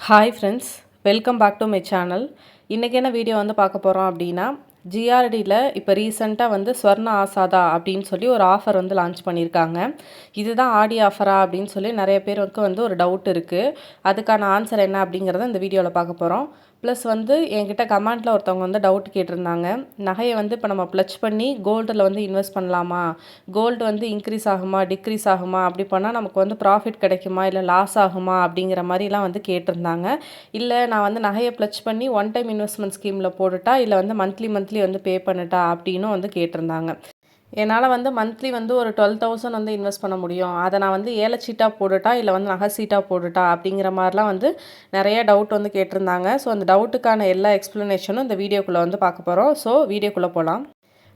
Hi friends, welcome back to my channel. இன்றைக்கி என்ன video வந்து பார்க்க போகிறோம் அப்படின்னா, ஜிஆர்டியில் இப்போ ரீசெண்டாக வந்து ஸ்வர்ண ஆசாதா அப்படின்னு சொல்லி ஒரு ஆஃபர் வந்து லான்ச் பண்ணியிருக்காங்க. இதுதான் ஆடி ஆஃபரா அப்படின்னு சொல்லி நிறைய பேருக்கு வந்து ஒரு டவுட் இருக்குது. அதுக்கான ஆன்சர் என்ன அப்படிங்கிறத இந்த வீடியோவில் பார்க்க போகிறோம். ப்ளஸ் வந்து என்கிட்ட கமெண்ட்டில் ஒருத்தவங்க வந்து டவுட் கேட்டிருந்தாங்க. நகையை வந்து இப்போ நம்ம ப்ளச் பண்ணி கோல்டில் வந்து இன்வெஸ்ட் பண்ணலாமா, கோல்டு வந்து இன்க்ரீஸ் ஆகுமா டிக்ரீஸ் ஆகுமா, அப்படி பண்ணால் நமக்கு வந்து ப்ராஃபிட் கிடைக்குமா இல்லை லாஸ் ஆகுமா அப்படிங்கிற மாதிரிலாம் வந்து கேட்டிருந்தாங்க. இல்லை நான் வந்து நகையை ப்ளச் பண்ணி ஒன் டைம் இன்வெஸ்ட்மெண்ட் ஸ்கீமில் போட்டுட்டா இல்லை வந்து மந்த்லி வந்து பே பண்ணட்டா அப்படின்னும் வந்து கேட்டிருந்தாங்க. என்னால் வந்து மந்த்லி வந்து ஒரு 12,000 வந்து இன்வெஸ்ட் பண்ண முடியும். அதை நான் வந்து ஏல சீட்டாக போட்டுட்டா இல்லை வந்து நகை சீட்டாக போட்டுட்டா அப்படிங்கிற மாதிரிலாம் வந்து நிறைய டவுட் வந்து கேட்டிருந்தாங்க. ஸோ அந்த டவுட்டுக்கான எல்லா எக்ஸ்ப்ளனேஷனும் இந்த வீடியோக்குள்ளே வந்து பார்க்க போகிறோம். ஸோ வீடியோக்குள்ளே போகலாம்.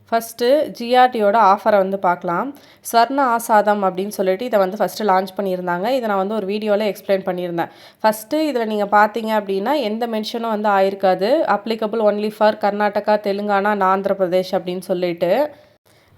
ஃபஸ்ட்டு ஜிஆர்டியோட ஆஃபரை வந்து பார்க்கலாம். ஸ்வர்ண ஆசாதம் அப்படின்னு சொல்லிட்டு இதை வந்து ஃபஸ்ட்டு லான்ச் பண்ணியிருந்தாங்க. இதை நான் வந்து ஒரு வீடியோவில் எக்ஸ்பிளைன் பண்ணியிருந்தேன். ஃபஸ்ட்டு இதில் நீங்கள் பார்த்தீங்க அப்படின்னா எந்த மென்ஷனும் வந்து ஆயிருக்காது. Applicable only for Karnataka, Telangana, Andhra Pradesh அப்படின்னு சொல்லிட்டு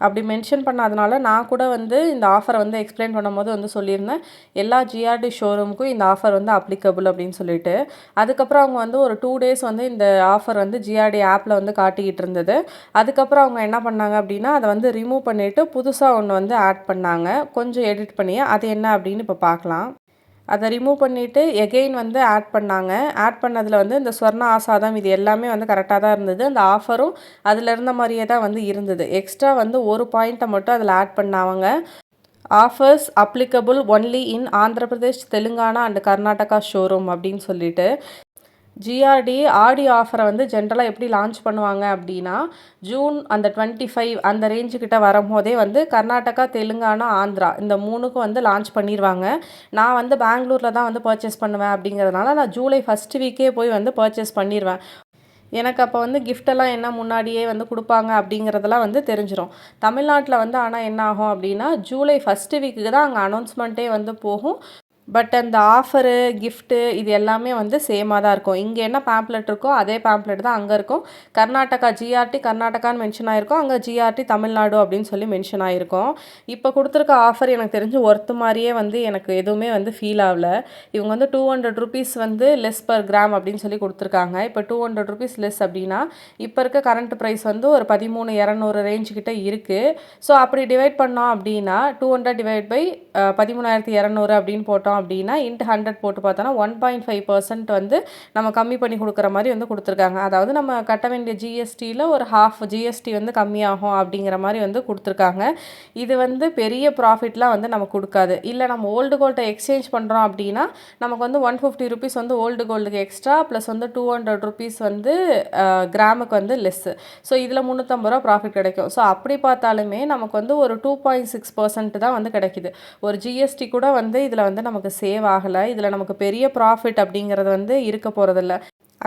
அப்படி மென்ஷன் பண்ணாதனால நான் கூட வந்து இந்த ஆஃபரை வந்து எக்ஸ்பிளைன் பண்ணும்போது வந்து சொல்லியிருந்தேன், எல்லா ஜிஆர்டி ஷோரூமுக்கும் இந்த ஆஃபர் வந்து அப்ளிகபிள் அப்படின்னு சொல்லிட்டு. அதுக்கப்புறம் அவங்க வந்து ஒரு 2 டேஸ் வந்து இந்த ஆஃபர் வந்து ஜிஆர்டி ஆப்பில் வந்து காட்டிக்கிட்டு இருந்தது. அதுக்கப்புறம் அவங்க என்ன பண்ணாங்க அப்படின்னா, அதை வந்து ரிமூவ் பண்ணிவிட்டு புதுசாக ஒன்று வந்து ஆட் பண்ணாங்க. கொஞ்சம் எடிட் பண்ணி அது என்ன அப்படின்னு இப்போ பார்க்கலாம். அதை ரிமூவ் பண்ணிவிட்டு எகெயின் வந்து ஆட் பண்ணாங்க. ஆட் பண்ணதில் வந்து இந்த ஸ்வர்ண ஆசாதம் இது எல்லாமே வந்து கரெக்டாக தான் இருந்தது. அந்த ஆஃபரும் அதில் இருந்த மாதிரியே தான் வந்து இருந்தது. எக்ஸ்ட்ரா வந்து ஒரு பாயிண்ட்டை மட்டும் அதில் ஆட் பண்ணாங்க. Offers applicable only in Andhra Pradesh, Telangana and Karnataka showroom அப்படின்னு சொல்லிட்டு. ஜிஆர்டி ஆடி ஆஃபரை வந்து ஜென்ரலாக எப்படி லான்ச் பண்ணுவாங்க அப்படின்னா, ஜூன் அந்த 25 அந்த ரேஞ்சுக்கிட்ட வரும்போதே வந்து கர்நாடகா, தெலுங்கானா, ஆந்திரா இந்த 3க்கும் வந்து லான்ச் பண்ணிடுவாங்க. நான் வந்து பெங்களூரில் தான் வந்து பர்ச்சேஸ் பண்ணுவேன் அப்படிங்கிறதுனால நான் ஜூலை ஃபஸ்ட் வீக்கே போய் வந்து பர்ச்சேஸ் பண்ணிடுவேன். எனக்கு அப்போ வந்து கிஃப்டெல்லாம் என்ன முன்னாடியே வந்து கொடுப்பாங்க அப்படிங்கிறதெல்லாம் வந்து தெரிஞ்சிடும். தமிழ்நாட்டில் வந்து ஆனால் என்ன ஆகும் அப்படின்னா, ஜூலை ஃபஸ்ட்டு வீக்குக்கு தான் அங்கே அனௌன்ஸ்மெண்ட்டே வந்து போகும். பட் அந்த ஆஃபரு, கிஃப்ட்டு இது எல்லாமே வந்து சேமாக தான் இருக்கும். இங்கே என்ன பேம்ப்ளெட் இருக்கோ அதே பேம்ப்ளெட் தான் அங்கே இருக்கும். கர்நாடகா ஜிஆர்டி கர்நாடகான்னு மென்ஷன் ஆகிருக்கும், அங்கே ஜிஆர்டி தமிழ்நாடு அப்படின்னு சொல்லி மென்ஷன் ஆகிருக்கும். இப்போ கொடுத்துருக்க ஆஃபர் எனக்கு தெரிஞ்சு ஒர்த்து மாதிரியே வந்து எனக்கு எதுவுமே வந்து ஃபீல் ஆகல. இவங்க வந்து 200 ருபீஸ் வந்து லெஸ் பர் கிராம் அப்படின்னு சொல்லி கொடுத்துருக்காங்க. இப்போ 200 ருபீஸ் லெஸ் அப்படின்னா இப்போ இருக்க கரண்ட் ப்ரைஸ் வந்து ஒரு 13,200 ரேஞ்சுக்கிட்ட இருக்குது. ஸோ அப்படி டிவைட் பண்ணோம் அப்படின்னா 200 டிவைட் பை 13,200 அப்படின்னு போட்டோம் அப்படின்னா இன்ட்டு 100 போட்டு பார்த்தோன்னா 1.5% வந்து நம்ம கம்மி பண்ணி கொடுக்குற மாதிரி வந்து கொடுத்துருக்காங்க. அதாவது நம்ம கட்ட வேண்டிய ஜிஎஸ்டியில் ஒரு ஹாஃப் ஜிஎஸ்டி வந்து கம்மியாகும் அப்படிங்கிற மாதிரி வந்து கொடுத்துருக்காங்க. இது வந்து பெரிய ப்ராஃபிட்லாம் வந்து நமக்கு கொடுக்காது. இல்லை நம்ம ஓல்டு கோல்டை எக்ஸ்சேஞ்ச் பண்ணுறோம் அப்படின்னா நமக்கு வந்து 150 ருபீஸ் வந்து ஓல்டு கோல்டுக்கு எக்ஸ்ட்ரா ப்ளஸ் வந்து 200 ருபீஸ் வந்து கிராமுக்கு வந்து லெஸ்ஸு. ஸோ இதில் 350 ரூபா ப்ராஃபிட் கிடைக்கும். ஸோ அப்படி பார்த்தாலுமே நமக்கு வந்து ஒரு 2.6% தான் வந்து கிடைக்குது. ஒரு ஜிஎஸ்டி கூட வந்து இதில் வந்து நமக்கு சேவ் ஆகலை. இதில் நமக்கு பெரிய ப்ராஃபிட் அப்படிங்கிறது வந்து இருக்க போகிறதில்ல.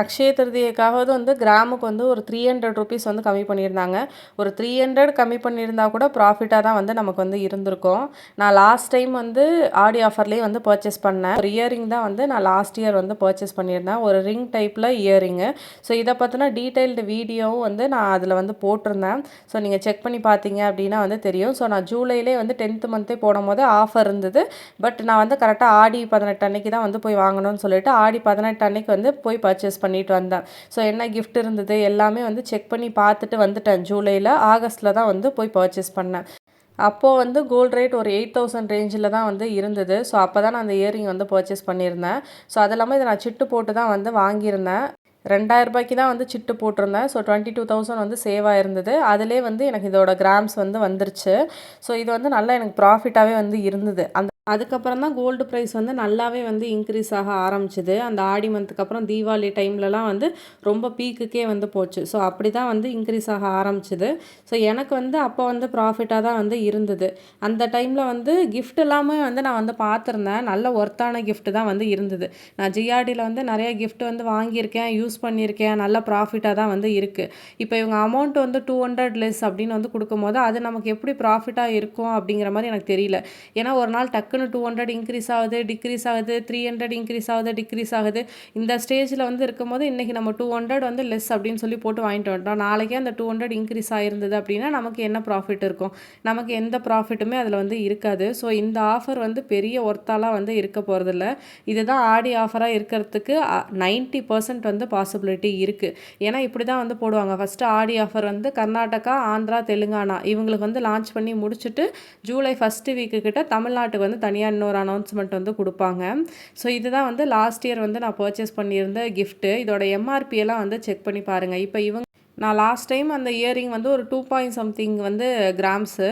அக்ஷய திருதியைக்காவது வந்து கிராமுக்கு வந்து ஒரு 300 ருபீஸ் வந்து கம்மி பண்ணியிருந்தாங்க. ஒரு 300 கம்மி பண்ணியிருந்தா கூட ப்ராஃபிட்டாக தான் வந்து நமக்கு வந்து இருந்திருக்கும். நான் லாஸ்ட் டைம் வந்து ஆடி ஆஃபர்லேயே வந்து பர்ச்சேஸ் பண்ணேன். ஒரு இயரிங் தான் வந்து நான் லாஸ்ட் இயர் வந்து பர்ச்சேஸ் பண்ணியிருந்தேன். ஒரு ரிங் டைப்பில் இயரிங்கு. ஸோ இதை பற்றின டீட்டெயில்டு வீடியோவும் வந்து நான் அதில் வந்து போட்டிருந்தேன். ஸோ நீங்கள் செக் பண்ணி பார்த்தீங்க அப்படின்னா வந்து தெரியும். ஸோ நான் ஜூலையிலே வந்து 10th மந்த்தே போடும்போது ஆஃபர் இருந்தது. பட் நான் வந்து கரெக்டாக ஆடி 18 அன்னைக்கு தான் வந்து போய் வாங்கணும்னு சொல்லிட்டு ஆடி 18 அன்னைக்கு வந்து போய் பர்ச்சேஸ் பண்ணிட்டு வந்தேன். ஸோ என்ன கிஃப்ட் இருந்தது எல்லாமே வந்து செக் பண்ணி பார்த்துட்டு வந்துட்டேன். ஜூலையில் ஆகஸ்ட்டில் தான் வந்து போய் பர்ச்சேஸ் பண்ணேன். அப்போது வந்து கோல்டு ரேட் ஒரு 8,000 ரேஞ்சில் தான் வந்து இருந்தது. ஸோ அப்போ தான் நான் அந்த இயரிங் வந்து பர்ச்சேஸ் பண்ணியிருந்தேன். ஸோ அது இல்லாமல் இதை நான் சிட்டு போட்டு தான் வந்து வாங்கியிருந்தேன். 2000 ரூபாய்க்கு தான் வந்து சிட்டு போட்டிருந்தேன். ஸோ 22,000 வந்து சேவ் ஆயிருந்தது. அதிலே வந்து எனக்கு இதோட கிராம்ஸ் வந்து வந்துருச்சு. ஸோ இது வந்து நல்லா எனக்கு ப்ராஃபிட்டாகவே வந்து இருந்தது. அதுக்கப்புறம் தான் கோல்டு ப்ரைஸ் வந்து நல்லாவே வந்து இன்க்ரீஸ் ஆக ஆரம்பிச்சிது. அந்த ஆடி மந்த்துக்கு அப்புறம் தீபாவளி டைம்லலாம் வந்து ரொம்ப பீக்குக்கே வந்து போச்சு. ஸோ அப்படி தான் வந்து இன்க்ரீஸ் ஆக ஆரம்பிச்சிது. ஸோ எனக்கு வந்து அப்போ வந்து ப்ராஃபிட்டாக தான் வந்து இருந்தது. அந்த டைமில் வந்து கிஃப்ட் எல்லாமே வந்து நான் வந்து பார்த்துருந்தேன். நல்ல ஒர்த்தான கிஃப்ட் தான் வந்து இருந்தது. நான் ஜிஆர்டியில் வந்து நிறைய கிஃப்ட் வந்து வாங்கியிருக்கேன், யூஸ் பண்ணியிருக்கேன். நல்ல ப்ராஃபிட்டாக தான் வந்து இருக்குது. இப்போ இவங்க அமௌண்ட் வந்து 200 லெஸ் அப்படின்னு வந்து கொடுக்கும்போது அது நமக்கு எப்படி ப்ராஃபிட்டாக இருக்கும் அப்படிங்கிற மாதிரி எனக்கு தெரியல. ஏன்னா ஒரு நாள் டக்குன்னு டக்குன்னு 200 இன்க்ரீஸ் ஆகுது, டிக்ரீஸ் ஆகுது, 300 இன்க்ரீஸ் ஆகுது, டிக்ரீஸ் ஆகுது. இந்த ஸ்டேஜில் வந்து இருக்கும்போது இன்றைக்கி நம்ம 200 வந்து லெஸ் அப்படின்னு சொல்லி போட்டு வாங்கிட்டு வந்துட்டோம். நாளைக்கே அந்த 200 இன்க்ரீஸ் ஆகிருந்தது அப்படின்னா நமக்கு என்ன ப்ராஃபிட் இருக்கும்? நமக்கு எந்த ப்ராஃபிட்டுமே அதில் வந்து இருக்காது. ஸோ இந்த ஆஃபர் வந்து பெரிய ஒர்த்தாலாம் வந்து இருக்க போகிறதில்ல. இதுதான் ஆடி ஆஃபராக இருக்கிறதுக்கு 90% வந்து பாசிபிலிட்டி இருக்குது. ஏன்னா இப்படி தான் வந்து போடுவாங்க. ஃபஸ்ட்டு ஆடி ஆஃபர் வந்து கர்நாடகா, ஆந்திரா, தெலுங்கானா இவங்களுக்கு வந்து லான்ச் பண்ணி முடிச்சுட்டு ஜூலை ஃபஸ்ட்டு வீக்கு கிட்ட தமிழ்நாட்டுக்கு வந்து தனியாக இன்னொரு அனௌன்ஸ்மெண்ட் வந்து கொடுப்பாங்க. ஸோ இதுதான் வந்து லாஸ்ட் இயர் வந்து நான் பர்ச்சேஸ் பண்ணியிருந்த கிஃப்ட்டு. இதோட எம்ஆர்பி எல்லாம் வந்து செக் பண்ணி பாருங்கள். இப்போ நான் லாஸ்ட் டைம் அந்த இயரிங் வந்து ஒரு 2 பாயிண்ட் சம்திங் வந்து கிராம்ஸு.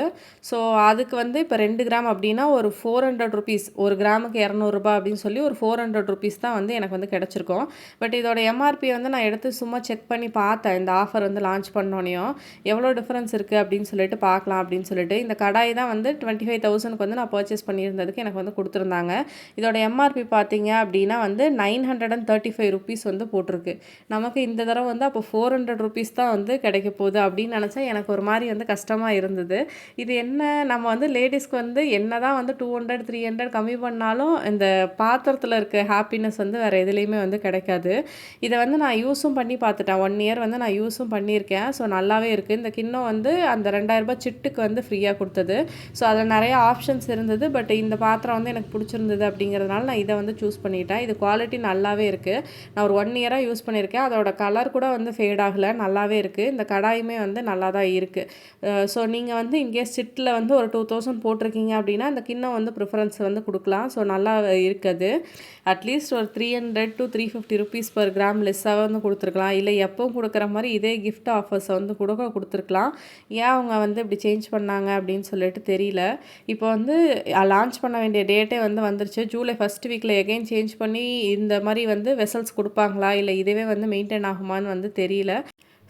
ஸோ அதுக்கு வந்து இப்போ 2 கிராம் அப்படின்னா ஒரு 400 ருபீஸ், ஒரு கிராமுக்கு 200 ரூபாய் அப்படின்னு சொல்லி ஒரு 400 ருபீஸ் தான் வந்து எனக்கு வந்து கிடச்சிருக்கும். பட் இதோட எம்ஆர்பி வந்து நான் எடுத்து சும்மா செக் பண்ணி பார்த்தேன். இந்த ஆஃபர் வந்து லான்ச் பண்ணோனையும் எவ்வளோ டிஃப்ரென்ஸ் இருக்குது அப்படின்னு சொல்லிட்டு பார்க்கலாம் அப்படின்னு சொல்லிட்டு இந்த கடாய் தான் வந்து 25,000க்கு வந்து நான் பர்ச்சேஸ் பண்ணியிருந்ததுக்கு எனக்கு வந்து கொடுத்துருந்தாங்க. இதோட எம்ஆர்பி பார்த்தீங்க அப்படின்னா வந்து 935 ருபீஸ் வந்து போட்டிருக்கு. நமக்கு இந்த தடவை வந்து அப்போ 400 ருபீஸ் தான் வந்து கிடைக்க போகுது அப்படின்னு நினச்சா எனக்கு ஒரு மாதிரி வந்து கஷ்டமாக இருந்தது. இது என்ன, நம்ம வந்து லேடிஸ்க்கு வந்து என்ன தான் வந்து 200 300 கம்மி பண்ணாலும் இந்த பாத்திரத்தில் இருக்க ஹாப்பினஸ் வந்து வேறு எதுலேயுமே வந்து கிடைக்காது. இதை வந்து நான் யூஸும் பண்ணி பார்த்துட்டேன். 1 இயர் வந்து நான் யூஸும் பண்ணியிருக்கேன். ஸோ நல்லாவே இருக்குது. இந்த கிண்ணம் வந்து அந்த 2000 ரூபாய் சிட்டுக்கு வந்து ஃப்ரீயாக கொடுத்தது. ஸோ அதில் நிறைய ஆப்ஷன்ஸ் இருந்தது. பட் இந்த பாத்திரம் வந்து எனக்கு பிடிச்சிருந்தது அப்படிங்கிறதுனால நான் இதை வந்து சூஸ் பண்ணிட்டேன். இது குவாலிட்டி நல்லாவே இருக்குது. நான் ஒரு 1 இயராக யூஸ் பண்ணியிருக்கேன். அதோட கலர் கூட வந்து ஃபேட் ஆகலை, நல்லாவே இருக்குது. இந்த கடாயுமே வந்து நல்லா தான் இருக்குது. ஸோ நீங்கள் வந்து இன்கேஸ் சிட்டில் வந்து ஒரு 2000 போட்டிருக்கீங்க அப்படின்னா இந்த கிண்ணம் வந்து ப்ரிஃபரன்ஸ் வந்து கொடுக்கலாம். ஸோ நல்லா இருக்குது. அட்லீஸ்ட் ஒரு 300 to 350 ருபீஸ் பர் கிராம் லெஸ்ஸாக வந்து கொடுத்துருக்கலாம். இல்லை எப்பவும் கொடுக்குற மாதிரி இதே கிஃப்ட் ஆஃபர்ஸை வந்து கொடுத்துருக்கலாம். ஏன் அவங்க வந்து இப்படி சேஞ்ச் பண்ணாங்க அப்படின்னு சொல்லிட்டு தெரியல. இப்போ வந்து லான்ச் பண்ண வேண்டிய டேட்டே வந்து வந்துருச்சு. ஜூலை ஃபஸ்ட் வீக்கில் எகைன் சேஞ்ச் பண்ணி இந்த மாதிரி வந்து வெசல்ஸ் கொடுப்பாங்களா, இல்லை இதுவே வந்து மெயின்டைன் ஆகுமான்னு வந்து தெரியல.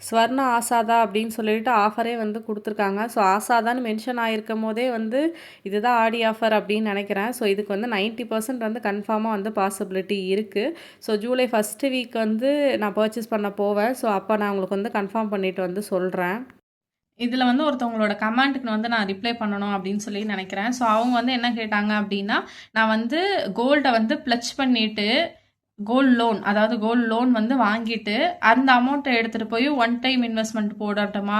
ஸ்வர்ணா ஆசாதா அப்படின்னு சொல்லிட்டு ஆஃபரே வந்து கொடுத்துருக்காங்க. ஸோ ஆசாதான்னு மென்ஷன் ஆகிருக்கும் போதே வந்து இதுதான் ஆடி ஆஃபர் அப்படின்னு நினைக்கிறேன். ஸோ இதுக்கு வந்து 90% வந்து கன்ஃபார்மாக வந்து பாசிபிலிட்டி இருக்குது. ஸோ ஜூலை ஃபஸ்ட்டு வீக் வந்து நான் பர்ச்சேஸ் பண்ண போவேன். ஸோ அப்போ நான் உங்களுக்கு வந்து கன்ஃபார்ம் பண்ணிவிட்டு வந்து சொல்கிறேன். இதில் வந்து ஒருத்தவங்களோட கமெண்ட்டுக்கு வந்து நான் ரிப்ளை பண்ணணும் அப்படின்னு சொல்லி நினைக்கிறேன். ஸோ அவங்க வந்து என்ன கேட்டாங்க அப்படின்னா, நான் வந்து கோல்டை வந்து ப்ளச் பண்ணிவிட்டு கோல்ட் லோன் வந்து வாங்கிட்டு அந்த அமௌண்ட்டை எடுத்துகிட்டு போய் ஒன் டைம் இன்வெஸ்ட்மெண்ட் போடட்டுமா,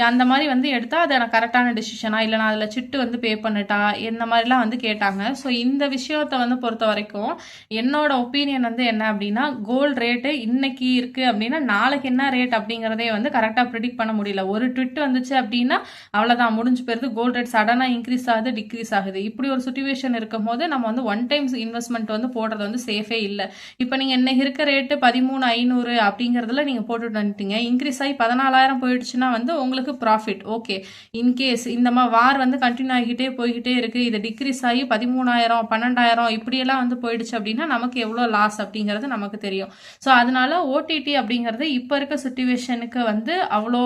அந்த மாதிரி வந்து எடுத்தால் அது எனக்கு கரெக்டான டிசிஷனா, இல்லை நான் அதில் சிட்டு வந்து பே பண்ணிட்டா, இந்த மாதிரிலாம் வந்து கேட்டாங்க. ஸோ இந்த விஷயத்தை வந்து பொறுத்த வரைக்கும் என்னோட ஒப்பீனியன் வந்து என்ன அப்படின்னா, கோல்டு ரேட்டு இன்னைக்கு இருக்குது அப்படின்னா நாளைக்கு என்ன ரேட் அப்படிங்கிறதே வந்து கரெக்டாக ப்ரிடிக்ட் பண்ண முடியல. ஒரு ட்விட் வந்துச்சு அப்படின்னா அவ்வளோதான், முடிஞ்சு போயிருது. கோல்டு ரேட் சடனாக இன்க்ரீஸ் ஆகுது, டிக்ரீஸ் ஆகுது. இப்படி ஒரு சுச்சுவேஷன் இருக்கும் போது நம்ம வந்து ஒன் டைம் இன்வெஸ்ட்மெண்ட் வந்து போடுறது வந்து சேஃபே இல்லை. இப்போ நீங்கள் என்ன இருக்க ரேட்டு 13,500 அப்படிங்கிறதுல நீங்கள் போட்டுட்டு வந்துட்டீங்க. இன்க்ரீஸ் ஆகி 14,000 போயிடுச்சுன்னா வந்து உங்களுக்கு ப்ராஃபிட். ஓகே, இன்கேஸ் இந்த மாதிரி வார் வந்து கண்டினியூ ஆகிட்டே போய்கிட்டே இருக்குது, இது டிக்ரீஸ் ஆகி 13,000 12,000 இப்படியெல்லாம் வந்து போயிடுச்சு அப்படின்னா நமக்கு எவ்வளோ லாஸ் அப்படிங்கிறது நமக்கு தெரியும். ஸோ அதனால ஓடிடி அப்படிங்கிறது இப்போ இருக்க சுச்சுவேஷனுக்கு வந்து அவ்வளோ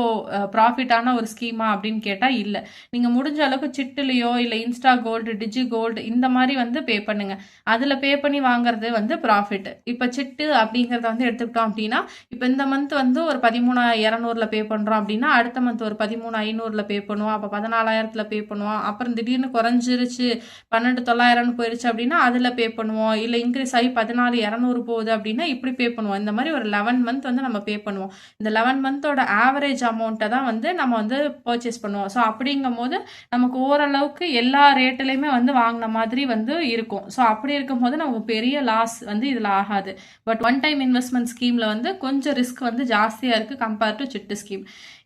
ப்ராஃபிட்டான ஒரு ஸ்கீமா அப்படின்னு கேட்டால் இல்லை. நீங்கள் முடிஞ்ச அளவுக்கு சிட்டுலையோ இல்லை இன்ஸ்டா கோல்டு, டிஜி கோல்டு இந்த மாதிரி வந்து பே பண்ணுங்க. அதில் பே பண்ணி வாங்குறது வந்து ப்ராஃபிட். இப்போ சிட்டு அப்படிங்கிறத வந்து எடுத்துக்கிட்டோம் அப்படின்னா, இப்போ இந்த மந்த் வந்து ஒரு 13,200 பே பண்ணுறோம் அப்படின்னா அடுத்த மந்த் ஒரு 13,500 பே பண்ணுவோம். அப்போ 14,000 பே பண்ணுவோம். அப்புறம் திடீர்னு குறைஞ்சிருச்சு 12,900 போயிடுச்சு அப்படின்னா அதில் பே பண்ணுவோம். இல்லை இன்க்ரீஸ் ஆகி 14,200 போகுது அப்படின்னா இப்படி பே பண்ணுவோம். இந்த மாதிரி ஒரு 11 மந்த் வந்து நம்ம பே பண்ணுவோம். இந்த 11 மந்தோட ஆவரேஜ் அமௌண்ட்டை தான் வந்து நம்ம வந்து பர்ச்சேஸ் பண்ணுவோம். ஸோ அப்படிங்கும் போது நமக்கு ஓரளவுக்கு எல்லா ரேட்லையுமே வந்து வாங்கின மாதிரி வந்து இருக்கும். ஸோ அப்படி இருக்கும் போது நமக்கு பெரிய லாஸ் வந்து இதில் ஆகாது. பட் ஒன் டைம் இன்வெஸ்ட்மெண்ட் ஸ்கீமில் வந்து கொஞ்சம் ரிஸ்க் வந்து ஜாஸ்தியாக இருக்குது கம்பேர்ட் டு சிட்டு ஸ்கீம்.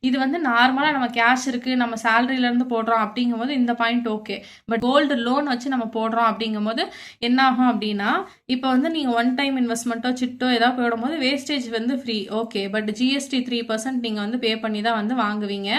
இது வந்து நார்மலாக நம்ம கேஷ் இருக்குது, நம்ம சேலரியிலேருந்து போடுறோம் அப்படிங்கும்போது இந்த point okay. But gold loan வச்சு நம்ம போடுறோம் அப்படிங்கும்போது என்ன ஆகும் அப்படின்னா, இப்போ வந்து நீங்கள் ஒன் டைம் இன்வெஸ்ட்மெண்ட்டோ சிட்டோ ஏதாவது போடும்போது வேஸ்டேஜ் வந்து ஃப்ரீ, ஓகே. பட் ஜிஎஸ்டி 3% நீங்கள் வந்து பே பண்ணி தான் வந்து வாங்குவீங்க.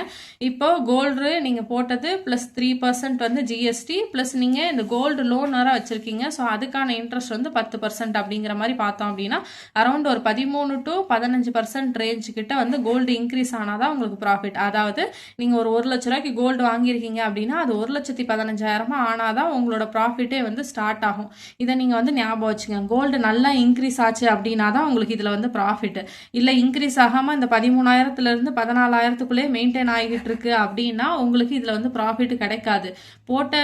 இப்போ கோல்டு நீங்கள் போட்டது ப்ளஸ் 3% வந்து ஜிஎஸ்டி ப்ளஸ் நீங்கள் இந்த கோல்டு லோன் வர வச்சுருக்கீங்க. ஸோ அதுக்கான இன்ட்ரெஸ்ட் வந்து 10% அப்படிங்கிற மாதிரி பார்த்தோம் அப்படின்னா அரௌண்ட் ஒரு 13 to 15% ரேஞ்ச் கிட்ட வந்து கோல்டு இன்க்ரீஸ் ஆனாதான் உங்களுக்கு ப்ராஃபிட். அதாவது நீங்க ஒரு 1 லட்ச ரூபாய்க்கு கோல்டு வாங்கியிருக்கீங்க அப்படின்னா அது 1,15,000 ஆனாதான் உங்களோட ப்ராஃபிட்டே வந்து ஸ்டார்ட் ஆகும். இதை நீங்க வந்து ஞாபகம் வச்சுங்க. கோல்டு நல்லா இன்க்ரீஸ் ஆச்சு அப்படின்னா தான் உங்களுக்கு இதுல வந்து ப்ராஃபிட். இல்ல இன்க்ரீஸ் ஆகாம இந்த 13,000 இருந்து 14,000 மெயின்டைன் ஆகிட்டு இருக்கு அப்படின்னா உங்களுக்கு இதுல வந்து ப்ராஃபிட் கிடைக்காது. போட்ட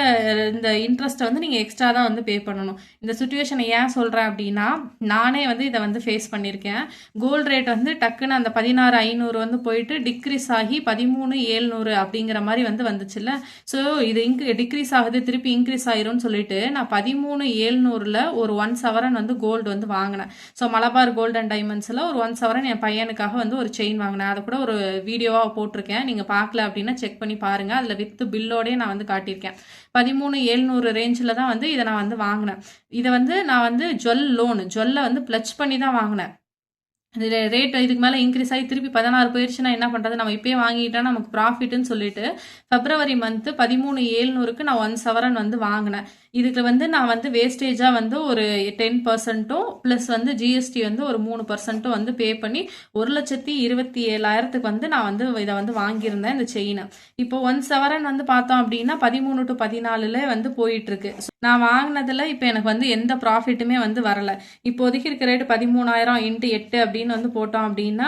இந்த இன்ட்ரெஸ்ட்டை வந்து நீங்கள் எக்ஸ்ட்ரா தான் வந்து பே பண்ணணும். இந்த சுச்சுவேஷனை ஏன் சொல்கிறேன் அப்படின்னா நானே வந்து இதை வந்து ஃபேஸ் பண்ணியிருக்கேன். கோல்டு ரேட் வந்து டக்குன்னு அந்த 16,500 வந்து போயிட்டு டிக்ரீஸ் ஆகி 13,700 அப்படிங்கிற மாதிரி வந்து வந்துச்சுல்ல. ஸோ இது டிக்ரீஸ் ஆகுது திருப்பி இன்க்ரீஸ் ஆயிரும்னு சொல்லிட்டு நான் 13,700 ஒரு 1 சவரன் வந்து கோல்டு வந்து வாங்கினேன். ஸோ மலபார் கோல்டு அண்ட் டைமண்ட்ஸில் ஒரு 1 சவரன் என் பையனுக்காக வந்து ஒரு செயின் வாங்கினேன். அதை கூட ஒரு வீடியோவாக போட்டிருக்கேன். நீங்கள் பார்க்கல அப்படின்னா செக் பண்ணி பாருங்கள். அதில் வித் பில்லோடய நான் வந்து காட்டியிருக்கேன். 13,700 ரேஞ்சில் தான் வந்து இதை நான் வந்து வாங்கினேன். இதை வந்து நான் வந்து ஜுவல்ல வந்து பிளச் பண்ணி தான் வாங்கினேன். ரேட் இதுக்கு மேலே இன்க்ரீஸ் ஆகி திருப்பி 16 போயிடுச்சுன்னா என்ன பண்ணுறது, நம்ம இப்போயே வாங்கிட்டா நமக்கு ப்ராஃபிட்னு சொல்லிட்டு February மந்த்து 13,700க்கு நான் 1 சவரன் வந்து வாங்கினேன். இதுக்கு வந்து நான் வந்து வேஸ்டேஜாக வந்து ஒரு 10% ப்ளஸ் வந்து ஜிஎஸ்டி வந்து ஒரு 3% வந்து பே பண்ணி 1,27,000க்கு வந்து நான் வந்து இதை வந்து வாங்கியிருந்தேன் இந்த செயினை. இப்போ 1 சவரன் வந்து பார்த்தோம் அப்படின்னா 13 to 14 வந்து போயிட்டு இருக்கு. நான் வாங்கினதுல இப்போ எனக்கு வந்து எந்த ப்ராஃபிட்டுமே வந்து வரல. இப்போதைக்கு இருக்க ரேட்டு 13,000 × 8 அப்படின்னு வந்து போட்டோம் அப்படின்னா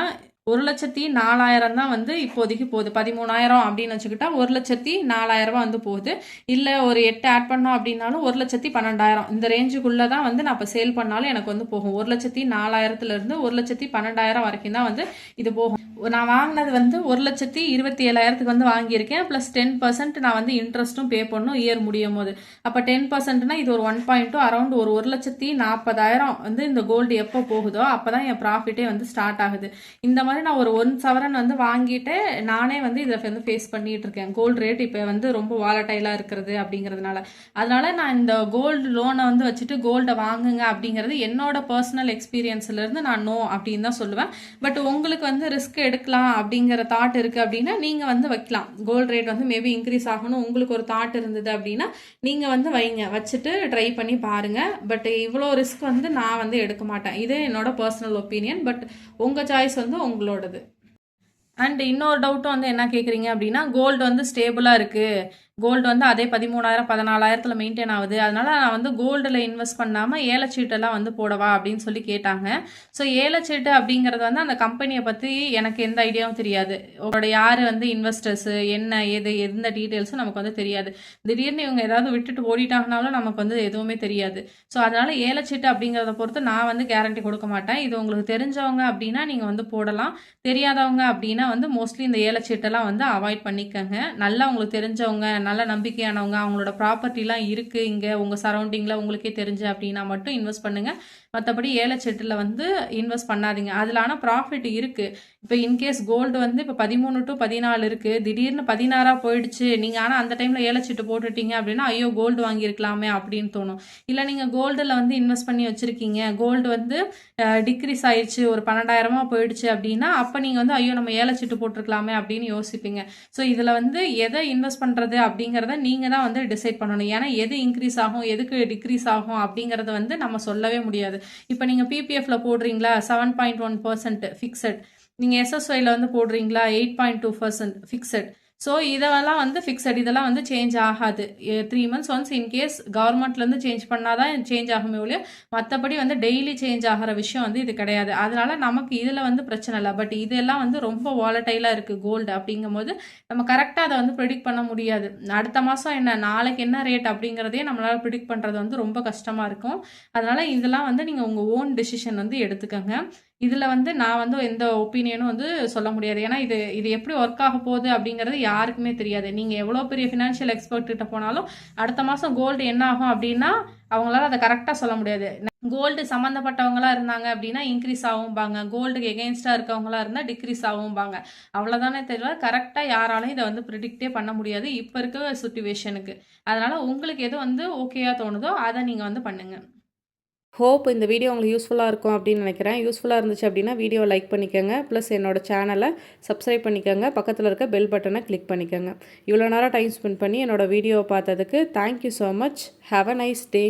1,04,000 தான் வந்து இப்போதைக்கு போகுது. 13,000 அப்படின்னு வச்சுக்கிட்டா 1,04,000 வந்து போகுது. இல்லை ஒரு 8 ஆட் பண்ணோம் அப்படின்னாலும் 1,12,000 இந்த ரேஞ்சுக்குள்ளே தான் வந்து நான் இப்போ சேல் பண்ணாலும் எனக்கு வந்து போகும். 1,04,000 1,12,000 வரைக்கும் தான் வந்து இது போகும். நான் வாங்கினது வந்து 1,27,000 வந்து வாங்கியிருக்கேன். ப்ளஸ் 10% நான் வந்து இன்ட்ரெஸ்ட்டும் பே பண்ணணும் இயர் முடியும் போது. அப்போ 10%னா இது ஒரு 1.2 அரௌண்ட் ஒரு 1,40,000 வந்து இந்த கோல்டு எப்போ போகுதோ அப்போ தான் என் ப்ராஃபிட்டே வந்து ஸ்டார்ட் ஆகுது. இந்த மாதிரி நான் ஒரு 1 சவரன் வந்து வாங்கிட்டு நானே வந்து இதை வந்து ஃபேஸ் பண்ணிட்டு இருக்கேன். கோல்டு ரேட் இப்போ வந்து ரொம்ப வாலட்டைலாக இருக்கிறது அப்படிங்கிறதுனால. அதனால நான் இந்த கோல்டு லோனை வந்து வச்சுட்டு கோல்டை வாங்குங்க அப்படிங்கிறது என்னோட பர்சனல் எக்ஸ்பீரியன்ஸ்லேருந்து நான் நோ அப்படின்னு தான் சொல்லுவேன். பட் உங்களுக்கு வந்து ரிஸ்க் எடுக்கலாம் அப்படிங்கிற தாட் இருக்குது அப்படின்னா நீங்கள் வந்து வைக்கலாம். கோல்டு ரேட் வந்து மேபி இன்க்ரீஸ் ஆகணும் உங்களுக்கு ஒரு தாட் இருந்தது அப்படின்னா நீங்கள் வந்து வைங்க, வச்சுட்டு ட்ரை பண்ணி பாருங்கள். பட் இவ்வளோ ரிஸ்க் வந்து நான் வந்து எடுக்க மாட்டேன். இது என்னோட பர்சனல் ஒப்பீனியன். பட் உங்கள் சாய்ஸ் வந்து உங்களோடது. அண்ட் இன்னொரு டவுட்டும் வந்து என்ன கேட்குறீங்க அப்படின்னா கோல்டு வந்து ஸ்டேபிளாக இருக்குது, கோல்டு வந்து அதே 13,000 14,000 மெயின்டைன் ஆகுது, அதனால நான் வந்து கோல்டில் இன்வெஸ்ட் பண்ணாமல் ஏலச்சீட்டெல்லாம் வந்து போடவா அப்படின்னு சொல்லி கேட்டாங்க. ஸோ ஏலச்சீட்டு அப்படிங்கிறது வந்து அந்த கம்பெனியை பற்றி எனக்கு எந்த ஐடியாவும் தெரியாது. உங்களோட யார் வந்து இன்வெஸ்டர்ஸு என்ன ஏது எந்த டீட்டெயில்ஸும் நமக்கு வந்து தெரியாது. திடீர்னு இவங்க ஏதாவது விட்டுட்டு ஓடிட்டாங்கனாலும் நமக்கு வந்து எதுவுமே தெரியாது. ஸோ அதனால ஏலச்சீட்டு அப்படிங்கிறத பொறுத்து நான் வந்து கேரண்டி கொடுக்க மாட்டேன். இது உங்களுக்கு தெரிஞ்சவங்க அப்படின்னா நீங்கள் வந்து போடலாம். தெரியாதவங்க அப்படின்னா வந்து மோஸ்ட்லி இந்த ஏலச்சீட்டெல்லாம் வந்து அவாய்ட் பண்ணிக்கோங்க. நல்லா உங்களுக்கு தெரிஞ்சவங்க நல்ல நம்பிக்கையானவங்க அவங்களோட ப்ராப்பர்ட்டிலாம் இருக்குது இங்கே உங்கள் சரௌண்டிங்கில் உங்களுக்கே தெரிஞ்சு அப்படின்னா மட்டும் இன்வெஸ்ட் பண்ணுங்கள். மற்றபடி ஏலச்சீட்டில் வந்து இன்வெஸ்ட் பண்ணாதீங்க. அதில் ஆனால் ப்ராஃபிட் இருக்குது. இப்போ இன்கேஸ் கோல்டு வந்து இப்போ 13 to 14 இருக்குது, திடீர்னு 16 போயிடுச்சு, நீங்கள் ஆனால் அந்த டைமில் ஏலச்சீட்டு போட்டுட்டீங்க அப்படின்னா ஐயோ கோல்டு வாங்கியிருக்கலாமே அப்படின்னு தோணும். இல்லை நீங்கள் கோல்டில் வந்து இன்வெஸ்ட் பண்ணி வச்சுருக்கீங்க, கோல்டு வந்து டிக்ரீஸ் ஆயிடுச்சு ஒரு 12,000 போயிடுச்சு அப்படின்னா அப்போ நீங்கள் வந்து ஐயோ நம்ம ஏலச்சீட்டு போட்டிருக்கலாமே அப்படின்னு யோசிப்பீங்க. ஸோ இதில் வந்து எதை இன்வெஸ்ட் பண்ணுறது அப்படிங்கிறத நீங்கள் தான் வந்து டிசைட் பண்ணணும். ஏன்னா எது இன்க்ரீஸ் ஆகும் எதுக்கு டிக்ரீஸ் ஆகும் அப்படிங்கிறத வந்து நம்ம சொல்லவே முடியாது. இப்போ நீங்கள் பிபிஎஃப்ல போடுறீங்களா 7.1% ஃபிக்ஸட், நீங்கள் எஸ்எஸ்ஒயில் வந்து போடுறீங்களா 8.2% ஃபிக்ஸட். ஸோ இதெல்லாம் வந்து ஃபிக்ஸட், இதெல்லாம் வந்து சேஞ்ச் ஆகாது. 3 months ஒன்ஸ் இன்கேஸ் கவர்மெண்ட்லேருந்து சேஞ்ச் பண்ணாதான் சேஞ்ச் ஆகுமே ஒழிய மற்றபடி வந்து டெய்லி சேஞ்ச் ஆகிற விஷயம் வந்து இது கிடையாது. அதனால நமக்கு இதில் வந்து பிரச்சனை இல்லை. பட் இதெல்லாம் வந்து ரொம்ப வாலட்டைலாக இருக்குது கோல்டு அப்படிங்கும் போது நம்ம கரெக்டாக அதை வந்து ப்ரிடிக்ட் பண்ண முடியாது. அடுத்த மாதம் என்ன நாளைக்கு என்ன ரேட் அப்படிங்கிறதே நம்மளால் ப்ரிடிக்ட் பண்ணுறது வந்து ரொம்ப கஷ்டமாக இருக்கும். அதனால இதெல்லாம் வந்து நீங்கள் உங்கள் ஓன் டெசிஷன் வந்து எடுத்துக்கோங்க. இதில் வந்து நான் வந்து எந்த ஒப்பீனியனும் வந்து சொல்ல முடியாது. ஏன்னா இது எப்படி ஒர்க் ஆக போகுது அப்படிங்கிறது யாருக்குமே தெரியாது. நீங்கள் எவ்வளோ பெரிய ஃபினான்ஷியல் எக்ஸ்பர்ட் கிட்ட போனாலும் அடுத்த மாதம் கோல்டு என்ன ஆகும் அப்படின்னா அவங்களால அதை கரெக்டாக சொல்ல முடியாது. கோல்டு சம்மந்தப்பட்டவங்களா இருந்தாங்க அப்படின்னா இன்க்ரீஸ் ஆகும்பாங்க, கோல்டுக்கு எகெயின்ஸ்டாக இருக்கவங்களா இருந்தால் டிக்ரீஸ் ஆகும்பாங்க. அவ்வளோதானே தெரியல, கரெக்டாக யாராலையும் இதை வந்து ப்ரிடிக்டே பண்ண முடியாது இப்போ இருக்க சுச்சுவேஷனுக்கு. அதனால் உங்களுக்கு எது வந்து ஓகேயா தோணுதோ அதை நீங்கள் வந்து பண்ணுங்கள். ஹோப் இந்த வீடியோ உங்களுக்கு யூஸ்ஃபுல்லாக இருக்கும் அப்படின்னு நினைக்கிறேன். யூஸ்ஃபுல்லாக இருந்துச்சு அப்படின்னா வீடியோவை லைக் பண்ணிக்கோங்க. ப்ளஸ் என்னோட சேனலை சப்ஸ்கிரைப் பண்ணிக்கோங்க. பக்கத்தில் இருக்க பெல் பட்டனை கிளிக் பண்ணிக்கோங்க. இவ்வளோ நேரம் டைம் ஸ்பெண்ட் பண்ணி என்னோடய வீடியோவை பார்த்ததுக்கு thank you so much. Have a nice day.